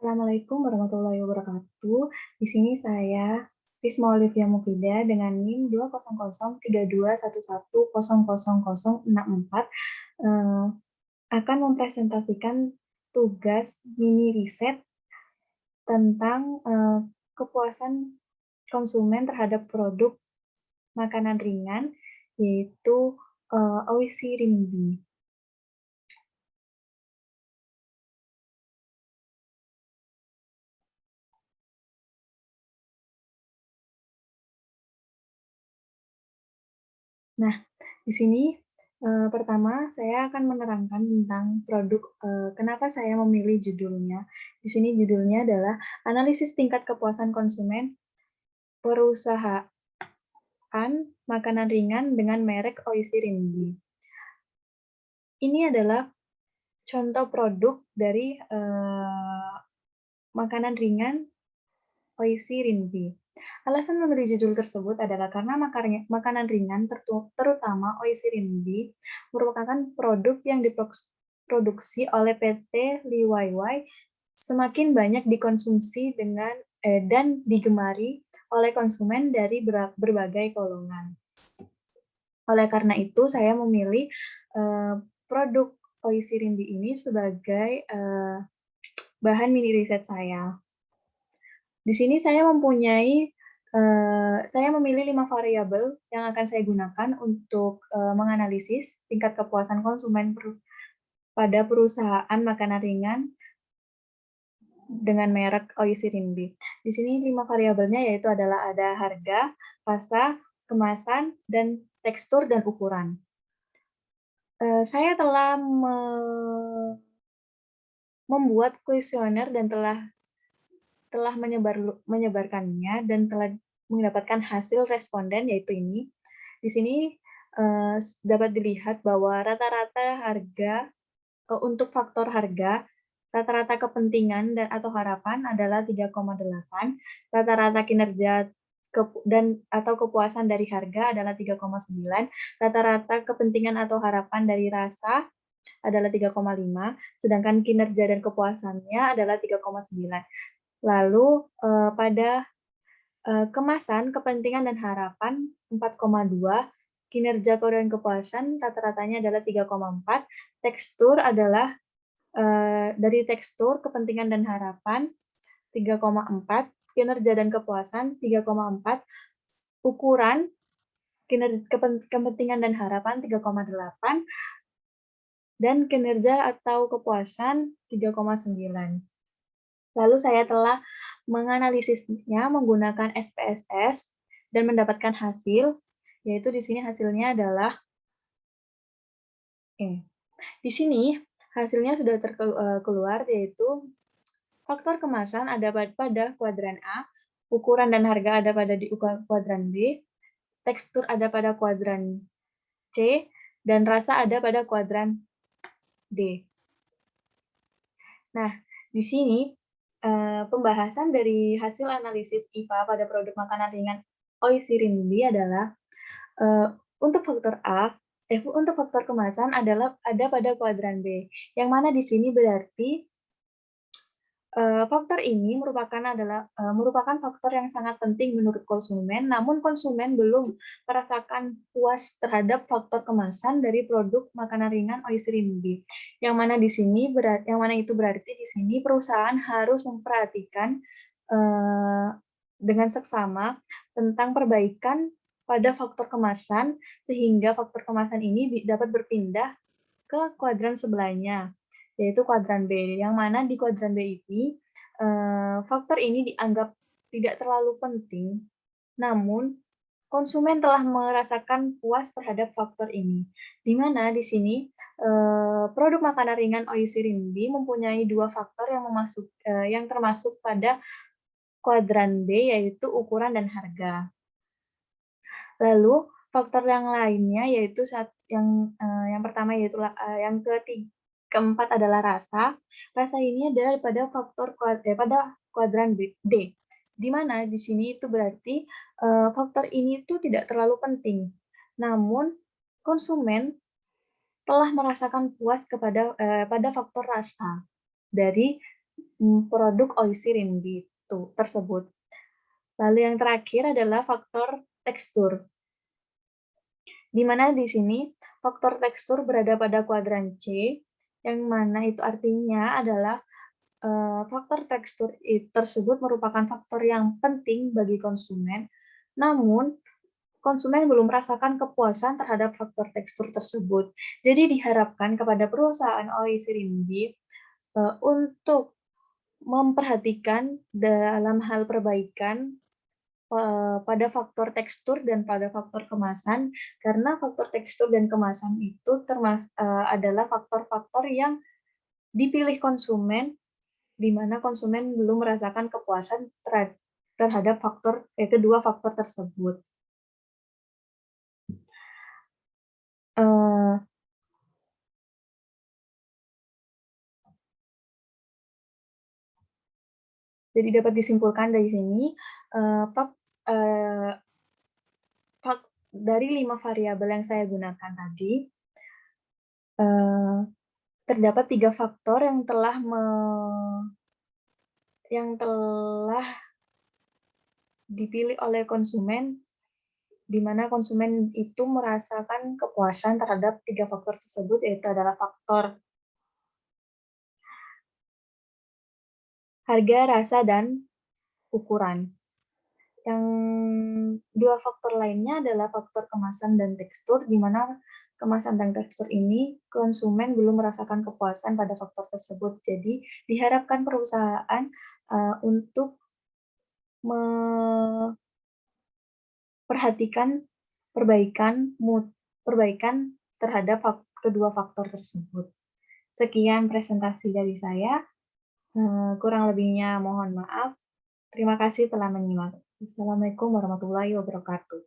Assalamualaikum warahmatullahi wabarakatuh. Di sini saya, Risma Olivia Mufida dengan NIM 2003211000064 akan mempresentasikan tugas mini riset tentang kepuasan konsumen terhadap produk makanan ringan, yaitu Oishi Rinbi. Nah, di sini pertama saya akan menerangkan tentang produk, kenapa saya memilih judulnya. Di sini judulnya adalah Analisis Tingkat Kepuasan Konsumen Perusahaan Makanan Ringan dengan Merek Oishi Rinbi. Ini adalah contoh produk dari makanan ringan Oishi Rinbi. Alasan memilih judul tersebut adalah karena makanan ringan, terutama Oishi Rinbi, merupakan produk yang diproduksi oleh PT Liwaiwai semakin banyak dikonsumsi dan digemari oleh konsumen dari berbagai golongan. Oleh karena itu, saya memilih produk Oishi Rinbi ini sebagai bahan mini riset saya. Di sini saya memilih 5 variabel yang akan saya gunakan untuk menganalisis tingkat kepuasan konsumen pada perusahaan makanan ringan dengan merek Oishi Rinbi. Di sini 5 variabelnya yaitu adalah ada harga, rasa, kemasan, dan tekstur dan ukuran. Saya telah membuat kuesioner dan telah menyebarkannya dan telah mendapatkan hasil responden, yaitu ini. Di sini dapat dilihat bahwa rata-rata harga untuk faktor harga, rata-rata kepentingan atau harapan adalah 3,8, rata-rata kinerja atau kepuasan dari harga adalah 3,9, rata-rata kepentingan atau harapan dari rasa adalah 3,5, sedangkan kinerja dan kepuasannya adalah 3,9. Lalu pada kemasan, kepentingan dan harapan 4,2, kinerja dan kepuasan rata-ratanya adalah 3,4, tekstur adalah dari tekstur, kepentingan dan harapan 3,4, kinerja dan kepuasan 3,4, ukuran, kepentingan dan harapan 3,8, dan kinerja atau kepuasan 3,9. Lalu saya telah menganalisisnya menggunakan SPSS dan mendapatkan hasil, yaitu di sini hasilnya adalah di sini hasilnya sudah keluar, yaitu faktor kemasan ada pada kuadran A, ukuran dan harga ada pada di kuadran B, tekstur ada pada kuadran C, dan rasa ada pada kuadran D. Nah, di sini pembahasan dari hasil analisis IPA pada produk makanan ringan Oishi Rinbi adalah untuk faktor kemasan adalah ada pada kuadran B, yang mana di sini berarti faktor ini merupakan faktor yang sangat penting menurut konsumen, namun konsumen belum merasakan puas terhadap faktor kemasan dari produk makanan ringan Oishi Rinbi. Yang mana itu berarti di sini perusahaan harus memperhatikan dengan seksama tentang perbaikan pada faktor kemasan sehingga faktor kemasan ini dapat berpindah ke kuadran sebelahnya, yaitu kuadran B, yang mana di kuadran B ini faktor ini dianggap tidak terlalu penting, namun konsumen telah merasakan puas terhadap faktor ini. Di mana di sini produk makanan ringan Oishi Rinbi mempunyai 2 faktor yang termasuk pada kuadran B, yaitu ukuran dan harga. Lalu faktor yang lainnya yaitu yang pertama yaitu yang keempat adalah rasa. Rasa ini adalah pada pada kuadran D. Di mana di sini itu berarti faktor ini itu tidak terlalu penting. Namun konsumen telah merasakan puas pada faktor rasa dari produk OISI tersebut. Lalu yang terakhir adalah faktor tekstur, di mana di sini faktor tekstur berada pada kuadran C, yang mana itu artinya adalah faktor tekstur tersebut merupakan faktor yang penting bagi konsumen, namun konsumen belum merasakan kepuasan terhadap faktor tekstur tersebut. Jadi diharapkan kepada perusahaan OISI Rimbi untuk memperhatikan dalam hal perbaikan pada faktor tekstur dan pada faktor kemasan, karena faktor tekstur dan kemasan itu adalah faktor-faktor yang dipilih konsumen, di mana konsumen belum merasakan kepuasan terhadap kedua faktor tersebut. Eh, jadi dapat disimpulkan dari sini, dari 5 variabel yang saya gunakan tadi, terdapat 3 faktor yang telah dipilih oleh konsumen, di mana konsumen itu merasakan kepuasan terhadap 3 faktor tersebut, yaitu adalah faktor harga, rasa, dan ukuran. Yang 2 faktor lainnya adalah faktor kemasan dan tekstur, di mana kemasan dan tekstur ini konsumen belum merasakan kepuasan pada faktor tersebut. Jadi diharapkan perusahaan untuk memperhatikan perbaikan terhadap kedua faktor tersebut. Sekian presentasi dari saya. Kurang lebihnya mohon maaf. Terima kasih telah menyimak. Assalamualaikum warahmatullahi wabarakatuh.